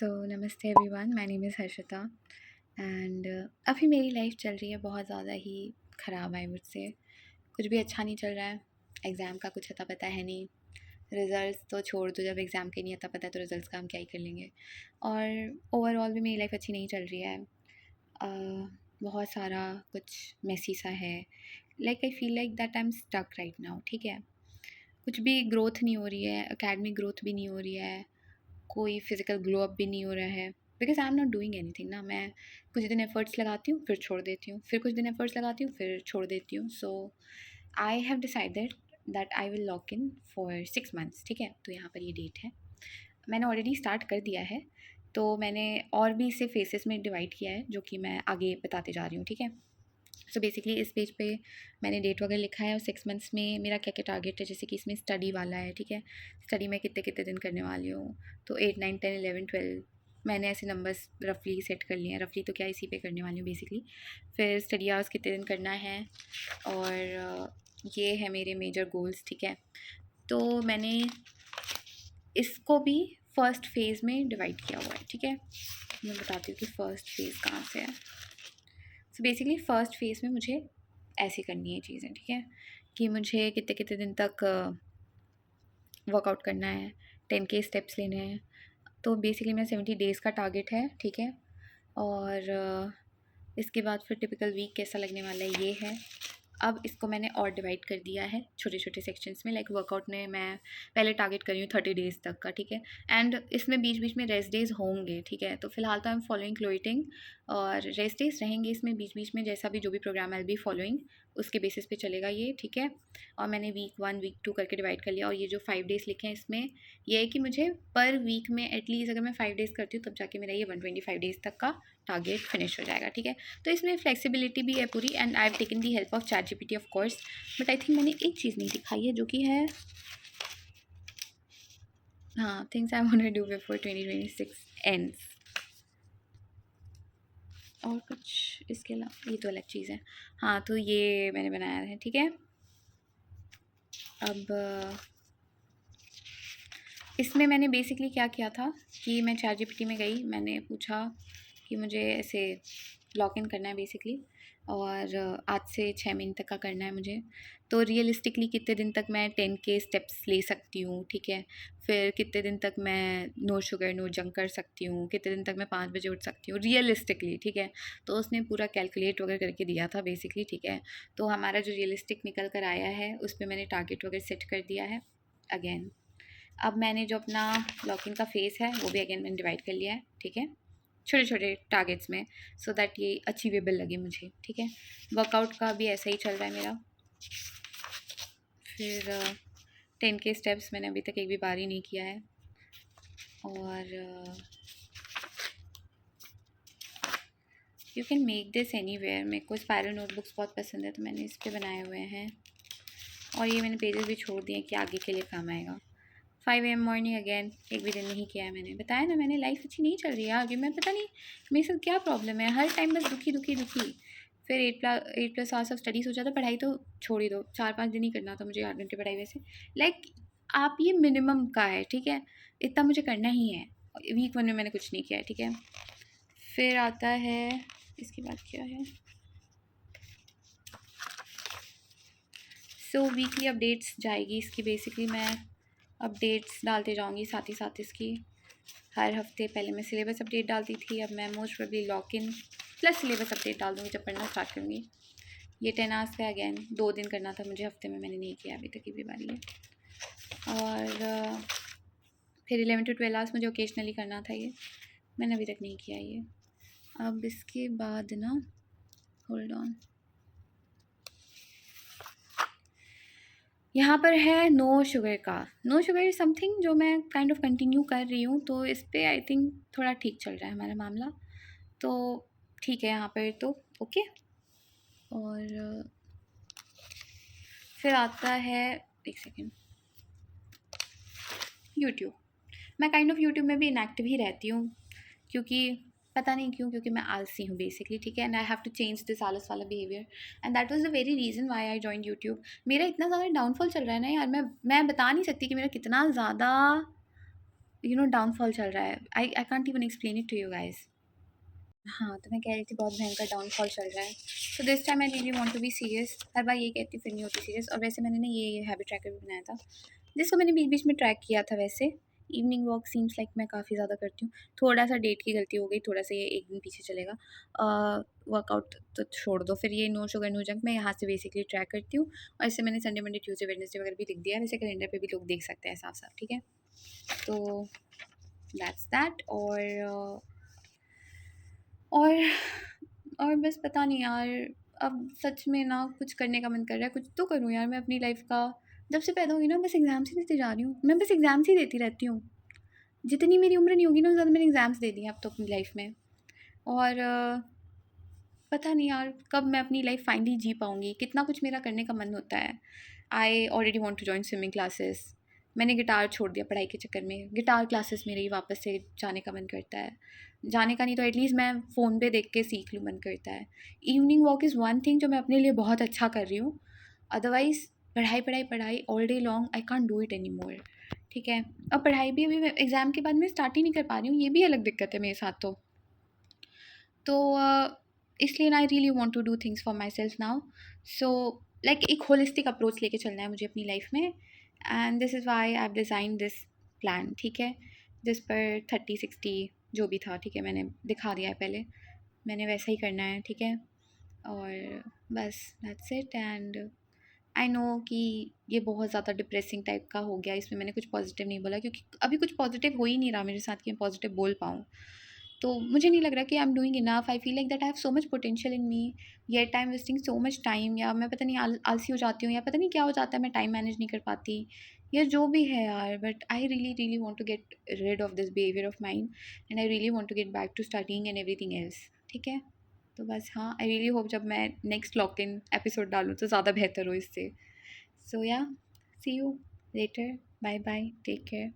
नमस्ते everyone, my name is Harshita and अभी मेरी लाइफ चल रही है बहुत ज़्यादा ही ख़राब है मुझसे। कुछ भी अच्छा नहीं चल रहा है। एग्ज़ाम का कुछ अता पता है नहीं। रिज़ल्ट्स तो छोड़ दो, जब एग्ज़ाम के नहीं अता पता है तो रिज़ल्ट्स का हम क्या ही कर लेंगे। और ओवरऑल भी मेरी लाइफ अच्छी नहीं चल रही है। बहुत सारा कुछ मेसी सा है। Like I feel like that I am stuck right now. ठीक है, कुछ भी ग्रोथ नहीं हो रही है, एकेडमिक ग्रोथ भी नहीं हो रही है, कोई फिज़िकल ग्लो अप भी नहीं हो रहा है। Because I am not doing anything ना। मैं कुछ दिन एफर्ट्स लगाती हूँ, फिर छोड़ देती हूँ, फिर कुछ दिन एफर्ट्स लगाती हूँ, फिर छोड़ देती हूँ। So I have decided that I will lock in for 6 months. ठीक है, तो यहाँ पर ये डेट है। मैंने ऑलरेडी स्टार्ट कर दिया है, तो मैंने और भी इसे फेसेस में डिवाइड किया है, जो कि मैं आगे बताते जा रही हूँ। ठीक है, सो बेसिकली इस पेज पे मैंने डेट वगैरह लिखा है और 6 मंथ्स में मेरा क्या क्या टारगेट है। जैसे कि इसमें स्टडी वाला है। ठीक है, स्टडी में कितने कितने दिन करने वाली हूँ, तो 8 9 10 11 12 मैंने ऐसे नंबर्स रफली सेट कर लिए हैं। रफली तो क्या, इसी पे करने वाली हूँ बेसिकली। फिर स्टडी आवर्स कितने दिन करना है, और ये है मेरे मेजर गोल्स। ठीक है, तो मैंने इसको भी फर्स्ट फेज़ में डिवाइड किया हुआ है। ठीक है, मैं बताती हूँ कि फ़र्स्ट फेज़ कहाँ से है। सो बेसिकली फ़र्स्ट फेज़ में मुझे ऐसी करनी है चीज़ें। ठीक है, कि मुझे कितने कितने दिन तक वर्कआउट करना है, 10K स्टेप्स लेने हैं। तो बेसिकली मेरा 70 डेज़ का टारगेट है। ठीक है, और इसके बाद फिर टिपिकल वीक कैसा लगने वाला है ये है। अब इसको मैंने और डिवाइड कर दिया है छोटे छोटे सेक्शंस में। लाइक वर्कआउट में मैं पहले टारगेट कर रही हूँ 30 डेज़ तक का। ठीक है, एंड इसमें बीच बीच में रेस्ट डेज़ होंगे। ठीक है, तो फिलहाल तो आई एम फॉलोइंग क्लोइटिंग, और रेस्ट डेज़ रहेंगे इसमें बीच बीच में। जैसा भी जो भी प्रोग्राम आई बी फॉलोइंग, उसके बेसिस पे चलेगा ये। ठीक है, और मैंने वीक 1 वीक 2 करके डिवाइड कर लिया। और ये जो 5 डेज़ लिखे हैं, इसमें यह है कि मुझे पर वीक में एटलीस्ट अगर मैं 5 डेज़ करती हूँ, तब जाके मेरा ये 125 डेज़ तक का टारगेट फिनिश हो जाएगा। ठीक है, तो इसमें फ्लेक्सिबिलिटी भी है पूरी, and I have taken the help of ChatGPT of course. But I think मैंने एक चीज़ नहीं दिखाई है, जो कि है हाँ, things I want to do before 2026 ends. और कुछ इसके अलावा ये तो अलग चीज़ है। हाँ, तो ये मैंने बनाया है। ठीक है, अब इसमें मैंने बेसिकली क्या किया था कि मैं ChatGPT में गई, मैंने पूछा कि मुझे ऐसे लॉक इन करना है बेसिकली, और आज से 6 महीने तक का करना है मुझे। तो रियलिस्टिकली कितने दिन तक मैं 10K स्टेप्स ले सकती हूँ। ठीक है, फिर कितने दिन तक मैं नो शुगर नो जंक कर सकती हूँ, कितने दिन तक मैं 5 बजे उठ सकती हूँ रियलिस्टिकली। ठीक है, तो उसने पूरा कैलकुलेट वगैरह करके दिया था बेसिकली। ठीक है, तो हमारा जो रियलिस्टिक निकल कर आया है, उस पर मैंने टारगेट वगैरह सेट कर दिया है अगेन। अब मैंने जो अपना लॉक-इन का फेस है, वो भी अगेन मैंने डिवाइड कर लिया है। ठीक है, छोटे छोटे टारगेट्स में, सो दैट ये अचीवेबल लगे मुझे। ठीक है, वर्कआउट का भी ऐसा ही चल रहा है मेरा। फिर 10K स्टेप्स मैंने अभी तक एक भी बार ही नहीं किया है। और you can make this anywhere. मेरे को स्पायरल नोटबुक्स बहुत पसंद है, तो मैंने इस पे बनाए हुए हैं। और ये मैंने पेजेस भी छोड़ दिए कि आगे के लिए काम आएगा। 5 AM मॉर्निंग अगेन, एक भी दिन नहीं किया है मैंने। बताया ना, मैंने लाइफ अच्छी नहीं चल रही है आगे। मैं पता नहीं मेरे साथ क्या प्रॉब्लम है, हर टाइम बस दुखी दुखी दुखी। फिर 8+ आवर्स ऑफ स्टडी सोचा था, पढ़ाई तो छोड़ ही दो। 4-5 दिन ही करना था मुझे 8 घंटे पढ़ाई। वैसे लाइक आप ये मिनिमम का है। ठीक है, इतना मुझे करना ही है। वीक 1 में मैंने कुछ नहीं किया है। ठीक है, फिर आता है इसके बाद क्या है, सो वीकली अपडेट्स जाएगी इसकी। बेसिकली मैं अपडेट्स डालते जाऊंगी साथ ही साथ इसकी हर हफ्ते। पहले मैं सिलेबस अपडेट डालती थी, अब मैं most probably lock in plus syllabus update डाल दूँगी जब पढ़ना स्टार्ट करूँगी। ये 10 आवर्स का अगेन 2 दिन करना था मुझे हफ्ते में, मैंने नहीं किया अभी तक की भी बारी है। और फिर 11 to 12 आवर्स मुझे ओकेजनली करना था, ये मैंने अभी तक नहीं किया ये। अब इसके बाद ना, होल्ड ऑन, यहाँ पर है नो शुगर का। नो शुगर इज़ समथिंग जो मैं काइंड ऑफ कंटिन्यू कर रही हूँ, तो इस पर आई थिंक थोड़ा ठीक चल रहा है हमारा मामला, तो ठीक है यहाँ पर तो ओके। और फिर आता है, एक सेकेंड, यूट्यूब। मैं काइंड ऑफ यूट्यूब में भी इनएक्टिव ही रहती हूँ, क्योंकि पता नहीं क्यों, क्योंकि मैं आलसी हूँ बेसिकली। ठीक है, and I have to change this आलस वाला behaviour, and that was the very reason why I join YouTube. मेरा इतना ज़्यादा डाउनफॉल चल रहा है ना यार, मैं बता नहीं सकती कि मेरा कितना ज़्यादा डाउनफॉल चल रहा है। I can't even explain it to you guys. हाँ, तो मैं कह रही थी बहुत भयंकर डाउनफॉल चल रहा है। तो this time I really want to be serious. हर बार ये कहती हूँ फिर नहीं होती सीरियस। और वैसे मैंने ना ये हैबिट ट्रैकर भी बनाया था, जिसको मैंने बीच-बीच में ट्रैक किया था वैसे। इवनिंग वॉक सीम्स लाइक मैं काफ़ी ज़्यादा करती हूँ। थोड़ा-सा डेट की गलती हो गई, थोड़ा-सा ये 1 दिन पीछे चलेगा। वर्कआउट तो छोड़ दो, फिर ये नो शुगर नो जंक मैं यहाँ से बेसिकली ट्रैक करती हूँ। और इससे मैंने संडे, मंडे, ट्यूसडे, वेडनेसडे वगैरह भी लिख दिया है। वैसे कैलेंडर पे भी लोग देख सकते हैं साफ-साफ, ठीक है? तो दैट्स दैट। और और बस पता नहीं यार, अब सच में ना कुछ करने का मन कर रहा है, कुछ तो करूँ यार मैं अपनी लाइफ़ का। जब से पैदा हुई ना बस एग्ज़ाम्स ही देती जा रही हूँ, मैं बस एग्ज़ाम्स ही देती रहती हूँ। जितनी मेरी उम्र नहीं होगी ना, ज़्यादा मैंने एग्ज़ाम्स दे दिए अब तो अपनी लाइफ़ में। और पता नहीं यार कब मैं अपनी लाइफ़ फाइनली जी पाऊँगी, कितना कुछ मेरा करने का मन होता है। I already want to join swimming classes. मैंने गिटार छोड़ दिया पढ़ाई के चक्कर में, गिटार क्लासेस मेरे ही वापस से जाने का मन करता है। जाने का नहीं तो एटलीस्ट मैं फ़ोन पे देख के सीख लूँ मन करता है। Evening walk is one thing जो मैं अपने लिए बहुत अच्छा कर रही हूँ। अदरवाइज़ पढ़ाई, पढ़ाई, पढ़ाई all day long I can't do it anymore. ठीक है? और पढ़ाई भी अभी मैं एग्ज़ाम के बाद मैं स्टार्ट ही नहीं कर पा रही हूँ, ये भी अलग दिक्कत है मेरे साथ तो। तो इसलिए ना I really want to do things for myself now. So like एक होलिस्टिक अप्रोच लेके चलना है मुझे अपनी लाइफ में। And this is why I have design this plan, ठीक है? जिस पर 30-60 जो भी था, ठीक है, मैंने दिखा दिया है पहले। मैंने वैसा ही करना है, ठीक है? और बस that's it. And I know कि ये बहुत ज़्यादा डिप्रेसिंग टाइप का हो गया, इसमें मैंने कुछ पॉजिटिव नहीं बोला क्योंकि अभी कुछ पॉजिटिव हो ही नहीं रहा मेरे साथ कि मैं पॉजिटिव बोल पाऊँ। तो मुझे नहीं लग रहा कि I am doing enough. I feel like that I have so much potential in me, yet I am wasting so much time. या मैं पता नहीं आलसी हो जाती हूँ, या पता नहीं क्या हो जाता है, मैं टाइम मैनेज नहीं कर पाती, या जो भी है यार। But I really really want to get rid of this behaviour of mind, and I really want to get back to studying and everything else, ठीक है? तो बस हाँ, आई रियली होप जब मैं नेक्स्ट लॉक इन एपिसोड डालूँ तो ज़्यादा बेहतर हो इससे। So yeah, see you later, bye bye, take care.